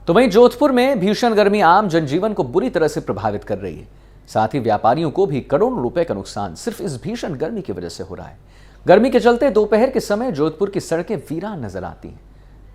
तो वहीं जोधपुर में भीषण गर्मी आम जनजीवन को बुरी तरह से प्रभावित कर रही है। साथ ही व्यापारियों को भी करोड़ों रुपए का नुकसान सिर्फ इस भीषण गर्मी की वजह से हो रहा है। गर्मी के चलते दोपहर के समय जोधपुर की सड़कें वीरान नजर आती हैं।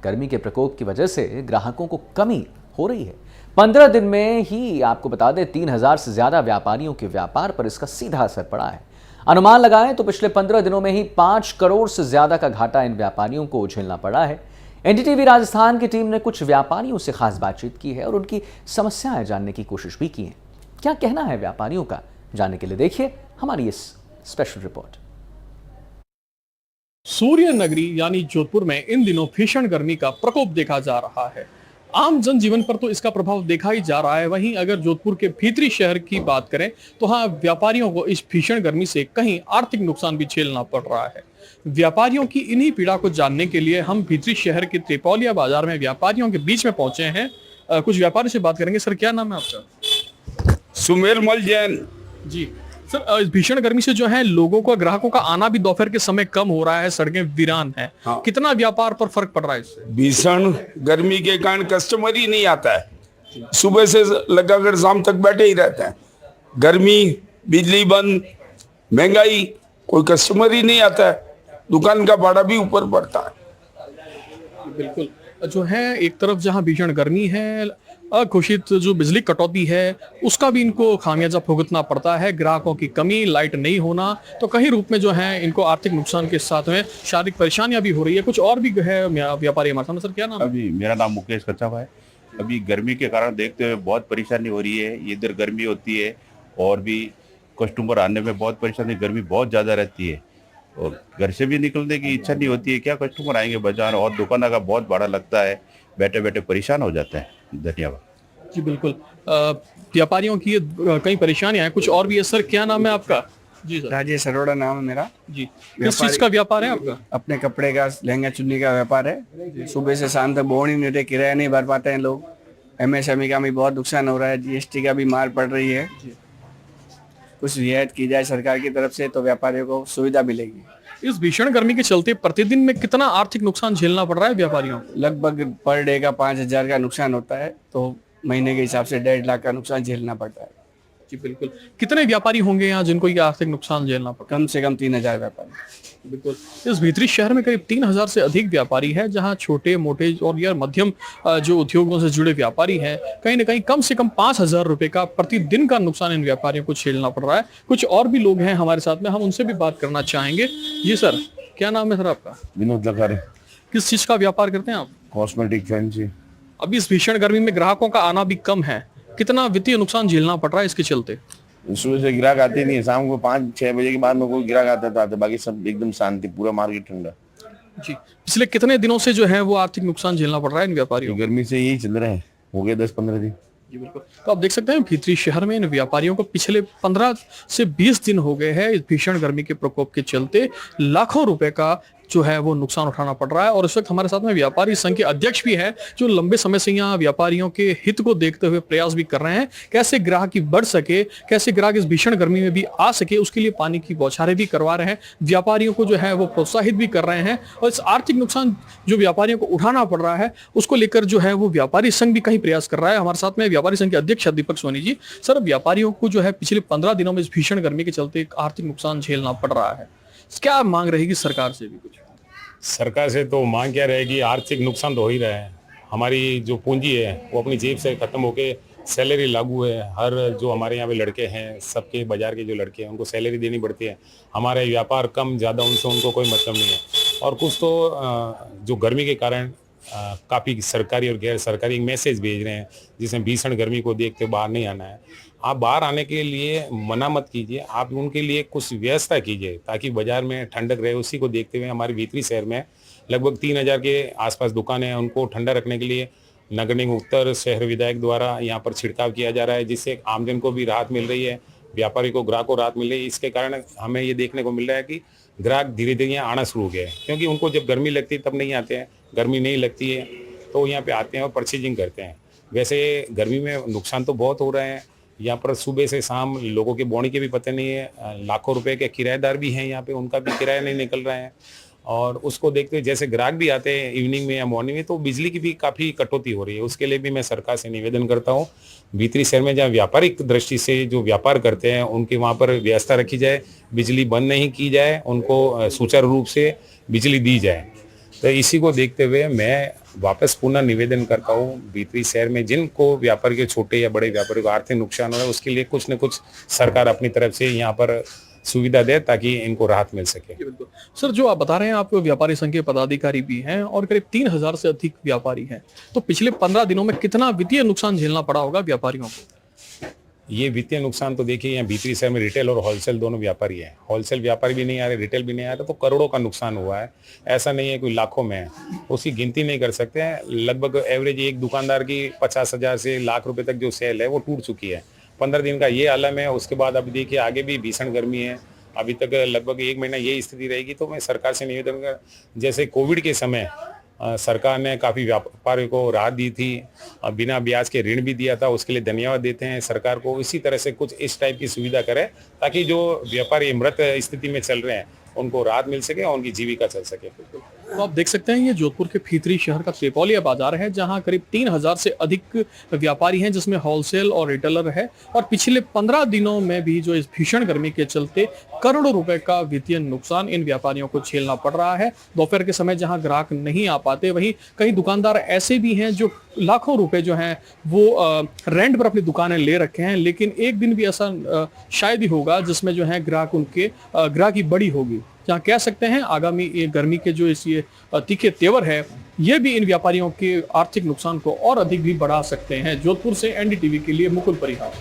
गर्मी के प्रकोप की वजह से ग्राहकों को कमी हो रही है। 15 दिन में ही आपको बता दें 3000 से ज्यादा व्यापारियों के व्यापार पर इसका सीधा असर पड़ा है। अनुमान लगाएं तो पिछले 15 दिनों में ही 5 करोड़ से ज्यादा का घाटा इन व्यापारियों को झेलना पड़ा है। एनडीटीवी राजस्थान की टीम ने कुछ व्यापारियों से खास बातचीत की है और उनकी समस्याएं जानने की कोशिश भी की है। क्या कहना है व्यापारियों का, जानने के लिए देखिए हमारी इस स्पेशल रिपोर्ट। सूर्य नगरी यानी जोधपुर में इन दिनों भीषण गर्मी का प्रकोप देखा जा रहा है। आम जनजीवन पर तो इसका प्रभाव देखा ही जा रहा है। वहीं अगर जोधपुर के भीतरी शहर की बात करें तो हाँ, व्यापारियों को इस भीषण गर्मी से कहीं आर्थिक नुकसान भी झेलना पड़ रहा है। व्यापारियों की इन्हीं पीड़ा को जानने के लिए हम भीतरी शहर के त्रिपोलिया बाजार में व्यापारियों के बीच में पहुंचे हैं। कुछ व्यापारी से बात करेंगे। सर, क्या नाम है आपका? सुमेर मल जैन जी सर, इस भीषण गर्मी से जो है लोगों का, ग्राहकों का आना भी दोपहर के समय कम हो रहा है, सड़कें वीरान है। हाँ। कितना व्यापार पर फर्क पड़ रहा है इससे? भीषण गर्मी के कारण कस्टमर ही नहीं आता है। सुबह से लगाकर शाम तक बैठे ही रहते हैं। गर्मी, बिजली बंद, महंगाई, कोई कस्टमर ही नहीं आता है। दुकान का भाड़ा भी ऊपर पड़ता है। बिल्कुल, जो है एक तरफ जहां भीषण गर्मी है, अघोषित जो बिजली कटौती है उसका भी इनको खामियाजा भुगतना पड़ता है। ग्राहकों की कमी, लाइट नहीं होना, तो कहीं रूप में जो है इनको आर्थिक नुकसान के साथ में शारीरिक परेशानियां भी हो रही है। कुछ और भी है व्यापारी हमारे सामने। सर, क्या नाम? अभी मेरा नाम मुकेश कच्छावा है। अभी गर्मी के कारण देखते हुए बहुत परेशानी हो रही है। इधर गर्मी होती है और भी कस्टमर आने में बहुत परेशानी, गर्मी बहुत ज़्यादा रहती है और घर से भी निकलने की इच्छा नहीं होती है। क्या कस्टमर आएंगे बाजार, और दुकान का बहुत भाड़ा लगता है, बैठे बैठे परेशान हो जाते हैं। धन्यवाद। जी बिल्कुल, व्यापारियों की कई परेशानियां हैं। कुछ और भी है। सर, क्या नाम है आपका? जी सर। राजेश अरोड़ा नाम है मेरा। जी, किस चीज का व्यापार है आपका? अपने कपड़े का, लहंगा चुन्नी का व्यापार है। सुबह से शाम तक बोर्ड ही नहीं रहे, किराया नहीं भर पाते हैं लोग। एमएसएमई का भी बहुत नुकसान हो रहा है, जीएसटी का भी मार पड़ रही है। कुछ रियायत की जाए सरकार की तरफ से तो व्यापारियों को सुविधा मिलेगी। इस भीषण गर्मी के चलते प्रतिदिन में कितना आर्थिक नुकसान झेलना पड़ रहा है व्यापारियों को? लगभग पर डे का 5000 का नुकसान होता है, तो महीने के हिसाब से 1.5 लाख का नुकसान झेलना पड़ता है। जी बिल्कुल। कितने व्यापारी होंगे यहाँ जिनको ये आर्थिक नुकसान झेलना पड़ता है? कम से कम 3000 व्यापारी। बिल्कुल। इस भीतरी शहर में करीब 3000 से अधिक व्यापारी है, जहाँ छोटे मोटे और या मध्यम जो उद्योगों से जुड़े व्यापारी हैं, कहीं ना कहीं कम से कम 5000 रुपए का प्रतिदिन का नुकसान इन व्यापारियों को झेलना पड़ रहा है। कुछ और भी लोग हैं हमारे साथ में, हम उनसे भी बात करना चाहेंगे। जी सर, क्या नाम है सर आपका? विनोद लखारे। किस चीज का व्यापार करते हैं आप? Cosmetic fancy. अभी इस भीषण गर्मी में ग्राहकों का आना भी कम है, कितना वित्तीय नुकसान झेलना पड़ रहा है इसके चलते? सुबह से ग्राहक आते नहीं है, शाम को 5-6 बजे के बाद में कोई ग्राहक आता था, बाकी सब एकदम शांति, पूरा मार्केट ठंडा। जी, पिछले कितने दिनों से जो है वो आर्थिक नुकसान झेलना पड़ रहा है इन व्यापारियों को? गर्मी से यही चल रहे हैं, हो गए 10-15 दिन। जी बिल्कुल। तो आप देख सकते हैं भीतरी शहर में इन व्यापारियों को पिछले 15 से 20 दिन हो गए हैं इस भीषण गर्मी के प्रकोप के चलते लाखों रुपए का जो है वो नुकसान उठाना पड़ रहा है। और इस वक्त हमारे साथ में व्यापारी संघ के अध्यक्ष भी है, जो लंबे समय से यहाँ व्यापारियों के हित को देखते हुए प्रयास भी कर रहे हैं, कैसे ग्राहक की बढ़ सके, कैसे ग्राहक इस भीषण गर्मी में भी आ सके, उसके लिए पानी की बौछारें भी करवा रहे हैं। व्यापारियों को जो है वो प्रोत्साहित भी कर रहे हैं और इस आर्थिक नुकसान जो व्यापारियों को उठाना पड़ रहा है उसको लेकर जो है वो व्यापारी संघ भी कहीं प्रयास कर रहा है। हमारे साथ में व्यापारी संघ के अध्यक्ष दीपक सोनी जी। सर, व्यापारियों को जो है पिछले 15 दिनों में इस भीषण गर्मी के चलते आर्थिक नुकसान झेलना पड़ रहा है, क्या मांग रहेगी सरकार से भी? कुछ सरकार से तो मांग क्या रहेगी, आर्थिक नुकसान तो हो ही रहा है। हमारी जो पूंजी है वो अपनी जेब से खत्म होके सैलरी लागू है। हर जो हमारे यहाँ पे लड़के हैं, सबके बाजार के जो लड़के हैं उनको सैलरी देनी पड़ती है। हमारे व्यापार कम ज़्यादा उनसे उनको कोई मतलब नहीं है। और कुछ तो जो गर्मी के कारण काफ़ी सरकारी और गैर सरकारी मैसेज भेज रहे हैं जिसमें भीषण गर्मी को देखते बाहर नहीं आना है। आप बाहर आने के लिए मना मत कीजिए, आप उनके लिए कुछ व्यवस्था कीजिए ताकि बाजार में ठंडक रहे। उसी को देखते हुए हमारे भीतरी शहर में लगभग 3000 के आसपास दुकानें हैं, उनको ठंडा रखने के लिए नगर निगम उत्तर शहर विधायक द्वारा यहाँ पर छिड़काव किया जा रहा है, जिससे आमजन को भी राहत मिल रही है, व्यापारी को, ग्राहक को राहत मिल रही है। इसके कारण हमें ये देखने को मिल रहा है कि ग्राहक धीरे धीरे यहाँ आना शुरू हो गया है, क्योंकि उनको जब गर्मी लगती है तब नहीं आते हैं, गर्मी नहीं लगती है तो यहाँ पे आते हैं और परचेजिंग करते हैं। वैसे गर्मी में नुकसान तो बहुत हो रहे हैं। यहाँ पर सुबह से शाम लोगों के बोनी के भी पता नहीं है, लाखों रुपए के किराएदार भी हैं यहाँ पे, उनका भी किराया नहीं निकल रहा है। और उसको देखते हुए जैसे ग्राहक भी आते हैं इवनिंग में या मॉर्निंग में, तो बिजली की भी काफ़ी कटौती हो रही है। उसके लिए भी मैं सरकार से निवेदन करता हूँ, भीतरी शहर में जहाँ व्यापारिक दृष्टि से जो व्यापार करते हैं उनके वहाँ पर व्यवस्था रखी जाए, बिजली बंद नहीं की जाए, उनको सुचारू रूप से बिजली दी जाए। तो इसी को देखते हुए मैं वापस पुनः निवेदन करता हूँ, भीतरी शहर में जिनको व्यापार के छोटे या बड़े व्यापारियों को आर्थिक नुकसान हो रहा है, उसके लिए कुछ न कुछ सरकार अपनी तरफ से यहाँ पर सुविधा दे ताकि इनको राहत मिल सके। बिल्कुल सर, जो आप बता रहे हैं आप व्यापारी संघ के पदाधिकारी भी हैं और करीब 3000 से अधिक व्यापारी हैं, तो पिछले 15 दिनों में कितना वित्तीय नुकसान झेलना पड़ा होगा व्यापारियों को? ये वित्तीय नुकसान तो देखिए, यहाँ भीतरी शहर में रिटेल और होलसेल दोनों व्यापारी हैं। होलसेल व्यापारी भी नहीं आ रहे, रिटेल भी नहीं आ रहे, तो करोड़ों का नुकसान हुआ है। ऐसा नहीं है कोई लाखों में है, उसकी गिनती नहीं कर सकते हैं। लगभग एवरेज एक दुकानदार की 50,000 से लाख रुपए तक जो सेल है वो टूट चुकी है। 15 दिन का ये आलम है। उसके बाद अभी देखिए आगे भी भीषण गर्मी है, अभी तक लगभग 1 महीना ये स्थिति रहेगी। तो मैं सरकार से निवेदन कर, जैसे कोविड के समय सरकार ने काफ़ी व्यापारियों को राहत दी थी, बिना ब्याज के ऋण भी दिया था, उसके लिए धन्यवाद देते हैं सरकार को। इसी तरह से कुछ इस टाइप की सुविधा करें ताकि जो व्यापारी मृत स्थिति में चल रहे हैं उनको राहत मिल सके और उनकी जीविका चल सके। तो आप देख सकते हैं ये जोधपुर के भीतरी शहर का त्रिपोलिया बाजार है, जहां करीब 3000 से अधिक व्यापारी हैं, जिसमें होलसेल और रिटेलर है। और पिछले 15 दिनों में भी जो इस भीषण गर्मी के चलते करोड़ों रुपए का वित्तीय नुकसान इन व्यापारियों को झेलना पड़ रहा है। दोपहर के समय जहां ग्राहक नहीं आ पाते, वहीं कई दुकानदार ऐसे भी हैं जो लाखों रुपए जो हैं वो रेंट पर अपनी दुकानें ले रखे हैं, लेकिन एक दिन भी ऐसा शायद ही होगा जिसमें जो है ग्राहक उनके ग्राहकी बड़ी होगी। जहाँ कह सकते हैं आगामी ये गर्मी के जो इस ये तीखे तेवर है, ये भी इन व्यापारियों के आर्थिक नुकसान को और अधिक भी बढ़ा सकते हैं। जोधपुर से एनडीटीवी के लिए मुकुल परिहार।